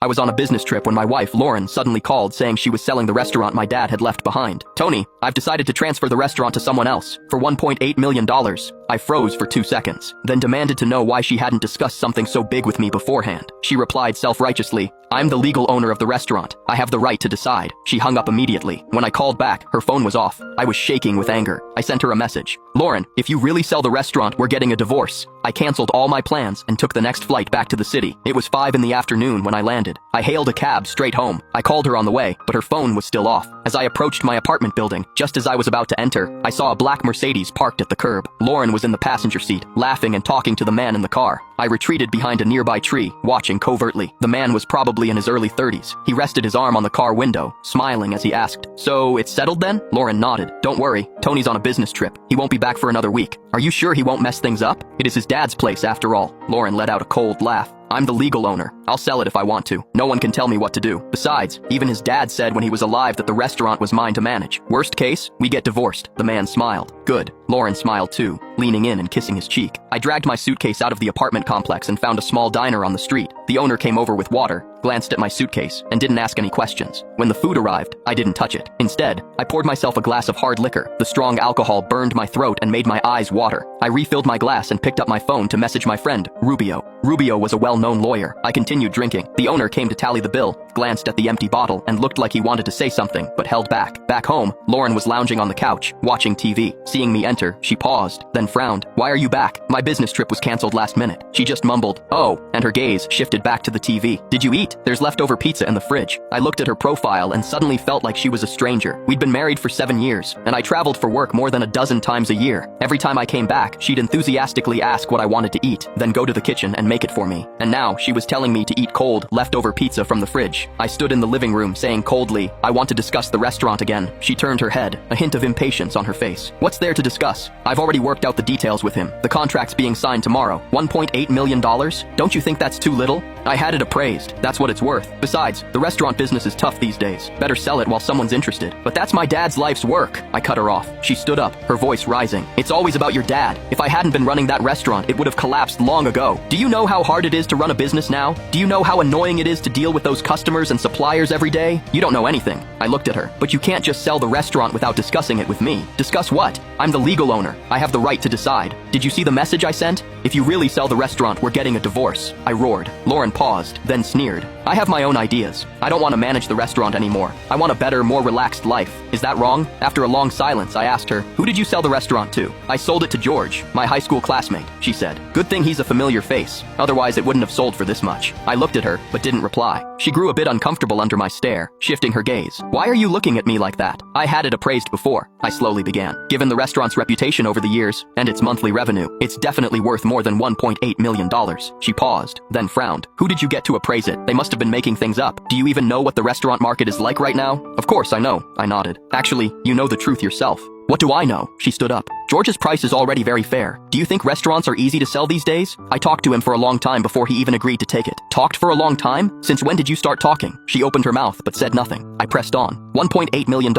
I was on a business trip when my wife, Lauren, suddenly called saying she was selling the restaurant my dad had left behind. Tony, I've decided to transfer the restaurant to someone else for $1.8 million. I froze for 2 seconds, then demanded to know why she hadn't discussed something so big with me beforehand. She replied self-righteously, I'm the legal owner of the restaurant. I have the right to decide. She hung up immediately. When I called back, her phone was off. I was shaking with anger. I sent her a message. Lauren, if you really sell the restaurant, we're getting a divorce. I canceled all my plans and took the next flight back to the city. It was 5 in the afternoon when I landed. I hailed a cab straight home. I called her on the way, but her phone was still off. As I approached my apartment building, just as I was about to enter, I saw a black Mercedes parked at the curb. Lauren was in the passenger seat, laughing and talking to the man in the car. I retreated behind a nearby tree, watching covertly. The man was probably in his early 30s. He rested his arm on the car window, smiling as he asked, So, it's settled then? Lauren nodded. Don't worry, Tony's on a business trip. He won't be back for another week. Are you sure he won't mess things up? It is his dad's place after all. Lauren let out a cold laugh. I'm the legal owner. I'll sell it if I want to. No one can tell me what to do. Besides, even his dad said when he was alive that the restaurant was mine to manage. Worst case, we get divorced. The man smiled. Good. Lauren smiled too, leaning in and kissing his cheek. I dragged my suitcase out of the apartment complex and found a small diner on the street. The owner came over with water, glanced at my suitcase, and didn't ask any questions. When the food arrived, I didn't touch it. Instead, I poured myself a glass of hard liquor. The strong alcohol burned my throat and made my eyes water. I refilled my glass and picked up my phone to message my friend, Rubio. Rubio was a well-known lawyer. I continued drinking. The owner came to tally the bill, glanced at the empty bottle, and looked like he wanted to say something, but held back. Back home, Lauren was lounging on the couch, watching TV. Seeing me enter, she paused, then frowned. Why are you back? My business trip was canceled last minute. She just mumbled, oh, and her gaze shifted back to the TV. Did you eat? There's leftover pizza in the fridge. I looked at her profile and suddenly felt like she was a stranger. We'd been married for 7 years, and I traveled for work more than a dozen times a year. Every time I came back, she'd enthusiastically ask what I wanted to eat, then go to the kitchen and make it for me. And now, she was telling me to eat cold, leftover pizza from the fridge. I stood in the living room saying coldly, I want to discuss the restaurant again. She turned her head, a hint of impatience on her face. What's there to discuss? I've already worked out the details with him. The contract's being signed tomorrow. $1.8 million? Don't you think that's too little? I had it appraised. That's what it's worth. Besides, the restaurant business is tough these days. Better sell it while someone's interested. But that's my dad's life's work. I cut her off. She stood up, her voice rising. It's always about your dad. If I hadn't been running that restaurant, it would have collapsed long ago. Do you know how hard it is to run a business now? Do you know how annoying it is to deal with those customers and suppliers every day? You don't know anything. I looked at her. But you can't just sell the restaurant without discussing it with me. Discuss what? I'm the legal owner. I have the right to decide. Did you see the message I sent? If you really sell the restaurant, we're getting a divorce. I roared. Lauren paused, then sneered. I have my own ideas. I don't want to manage the restaurant anymore. I want a better, more relaxed life. Is that wrong? After a long silence, I asked her, who did you sell the restaurant to? I sold it to George, my high school classmate, she said. Good thing he's a familiar face. Otherwise, it wouldn't have sold for this much. I looked at her, but didn't reply. She grew a bit uncomfortable under my stare, shifting her gaze. Why are you looking at me like that? I had it appraised before. I slowly began. Given the restaurant's reputation over the years, and its monthly revenue, it's definitely worth more than $1.8 million. She paused, then frowned. Who did you get to appraise it? They must have been making things up. Do you even know what the restaurant market is like right now? Of course I know, I nodded. Actually, you know the truth yourself. What do I know? She stood up. George's price is already very fair. Do you think restaurants are easy to sell these days? I talked to him for a long time before he even agreed to take it. Talked for a long time? Since when did you start talking? She opened her mouth but said nothing. I pressed on. $1.8 million.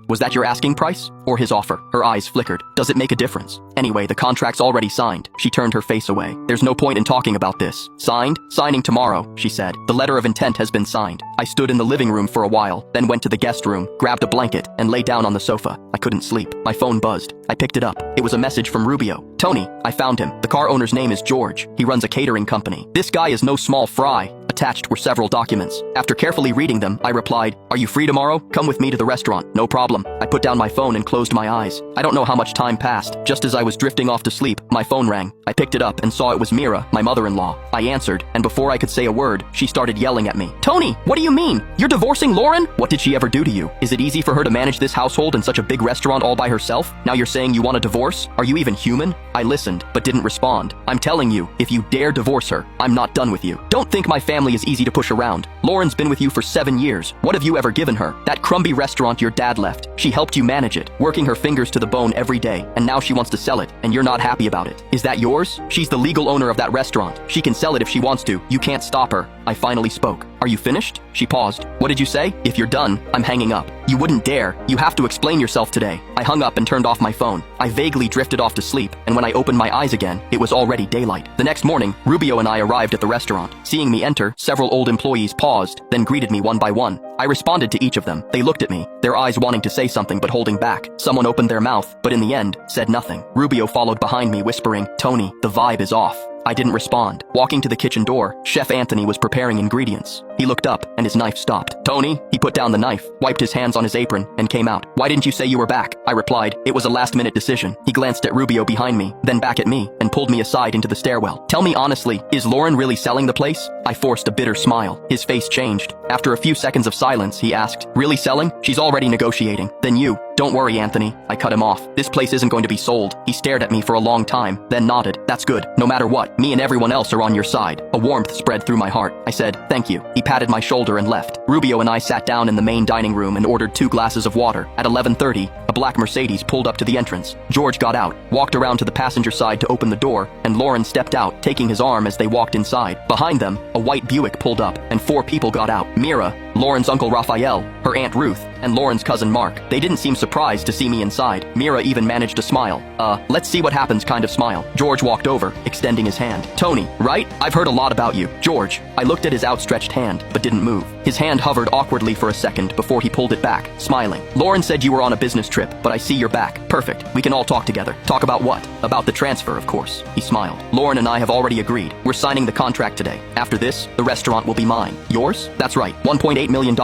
Was that your asking price? Or his offer? Her eyes flickered. Does it make a difference? Anyway, the contract's already signed. She turned her face away. There's no point in talking about this. Signed? Signing tomorrow, she said. The letter of intent has been signed. I stood in the living room for a while, then went to the guest room, grabbed a blanket, and lay down on the sofa. I couldn't sleep. My phone buzzed. I picked it up. It was a message from Rubio. Tony, I found him. The car owner's name is George. He runs a catering company. This guy is no small fry. Attached were several documents. After carefully reading them, I replied, Are you free tomorrow? Come with me to the restaurant. No problem. I put down my phone and closed my eyes. I don't know how much time passed. Just as I was drifting off to sleep, my phone rang. I picked it up and saw it was Mira, my mother-in-law. I answered, and before I could say a word, she started yelling at me. Tony, what do you mean? You're divorcing Lauren? What did she ever do to you? Is it easy for her to manage this household and such a big restaurant all by herself? Now you're saying you want a divorce? Are you even human? I listened, but didn't respond. I'm telling you, if you dare divorce her, I'm not done with you. Don't think my family is easy to push around. Lauren's been with you for 7 years. What have you ever given her? That crumby restaurant your dad left. She helped you manage it, working her fingers to the bone every day, and now she wants to sell it, and you're not happy about it. Is that yours? She's the legal owner of that restaurant. She can sell it if she wants to. You can't stop her. I finally spoke. Are you finished? She paused. What did you say? If you're done, I'm hanging up. You wouldn't dare. You have to explain yourself today. I hung up and turned off my phone. I vaguely drifted off to sleep, and when I opened my eyes again, it was already daylight. The next morning, Rubio and I arrived at the restaurant. Seeing me enter, several old employees paused, then greeted me one by one. I responded to each of them. They looked at me, their eyes wanting to say something but holding back. Someone opened their mouth, but in the end, said nothing. Rubio followed behind me, whispering, "Tony, the vibe is off." I didn't respond. Walking to the kitchen door, Chef Anthony was preparing ingredients. He looked up, and his knife stopped. "Tony?" He put down the knife, wiped his hands on his apron, and came out. "Why didn't you say you were back?" I replied. It was a last-minute decision. He glanced at Rubio behind me, then back at me, and pulled me aside into the stairwell. "Tell me honestly, is Lauren really selling the place?" I forced a bitter smile. His face changed. After a few seconds of silence, he asked, "Really selling? She's already negotiating. Then you..." "Don't worry, Anthony." I cut him off. "This place isn't going to be sold." He stared at me for a long time, then nodded. "That's good. No matter what, me and everyone else are on your side." A warmth spread through my heart. I said, "Thank you." He patted my shoulder and left. Rubio and I sat down in the main dining room and ordered 2 glasses of water. At 11:30, a black Mercedes pulled up to the entrance. George got out, walked around to the passenger side to open the door, and Lauren stepped out, taking his arm as they walked inside. Behind them, a white Buick pulled up, and 4 people got out. Mira, Lauren's uncle Raphael, her aunt Ruth, and Lauren's cousin Mark. They didn't seem surprised to see me inside. Mira even managed a smile. Let's see what happens kind of smile. George walked over, extending his hand. "Tony, right? I've heard a lot about you." "George." I looked at his outstretched hand, but didn't move. His hand hovered awkwardly for a second before he pulled it back, smiling. "Lauren said you were on a business trip, but I see you're back. Perfect. We can all talk together." "Talk about what?" "About the transfer, of course." He smiled. "Lauren and I have already agreed. We're signing the contract today. After this, the restaurant will be mine." "Yours?" "That's right. $1.8 million.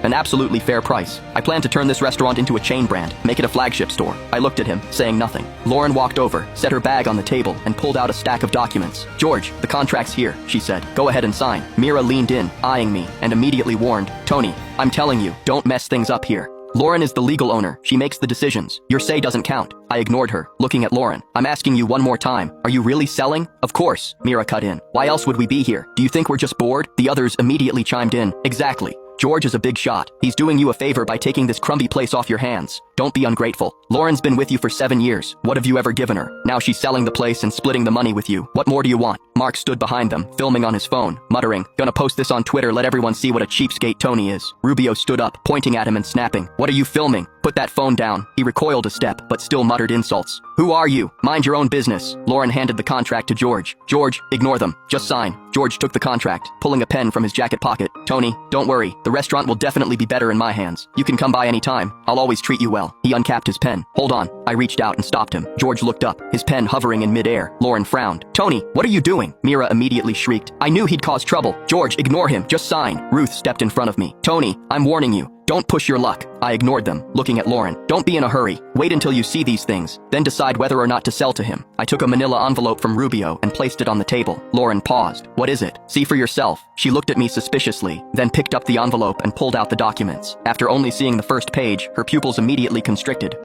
An absolutely fair price. I plan to turn this restaurant into a chain brand, make it a flagship store." I looked at him, saying nothing. Lauren walked over, set her bag on the table, and pulled out a stack of documents. "George, the contract's here," she said. "Go ahead and sign." Mira leaned in, eyeing me, and immediately warned, "Tony, I'm telling you, don't mess things up here. Lauren is the legal owner. She makes the decisions. Your say doesn't count." I ignored her, looking at Lauren. "I'm asking you one more time. Are you really selling?" "Of course," Mira cut in. "Why else would we be here? Do you think we're just bored?" The others immediately chimed in. "Exactly. George is a big shot. He's doing you a favor by taking this crumby place off your hands. Don't be ungrateful. Lauren's been with you for 7 years. What have you ever given her? Now she's selling the place and splitting the money with you. What more do you want?" Mark stood behind them, filming on his phone, muttering, "Gonna post this on Twitter, let everyone see what a cheapskate Tony is." Rubio stood up, pointing at him and snapping, "What are you filming? Put that phone down." He recoiled a step, but still muttered insults. "Who are you? Mind your own business." Lauren handed the contract to George. "George, ignore them. Just sign." George took the contract, pulling a pen from his jacket pocket. "Tony, don't worry. The restaurant will definitely be better in my hands. You can come by any time. I'll always treat you well." He uncapped his pen. "Hold on." I reached out and stopped him. George looked up, his pen hovering in midair. Lauren frowned. "Tony, what are you doing?" Mira immediately shrieked. "I knew he'd cause trouble." "George, ignore him. Just sign." Ruth stepped in front of me. "Tony, I'm warning you. Don't push your luck." I ignored them, looking at Lauren. "Don't be in a hurry. Wait until you see these things, then decide whether or not to sell to him." I took a manila envelope from Rubio and placed it on the table. Lauren paused. "What is it?" "See for yourself." She looked at me suspiciously, then picked up the envelope and pulled out the documents. After only seeing the first page, her pupils immediately constricted.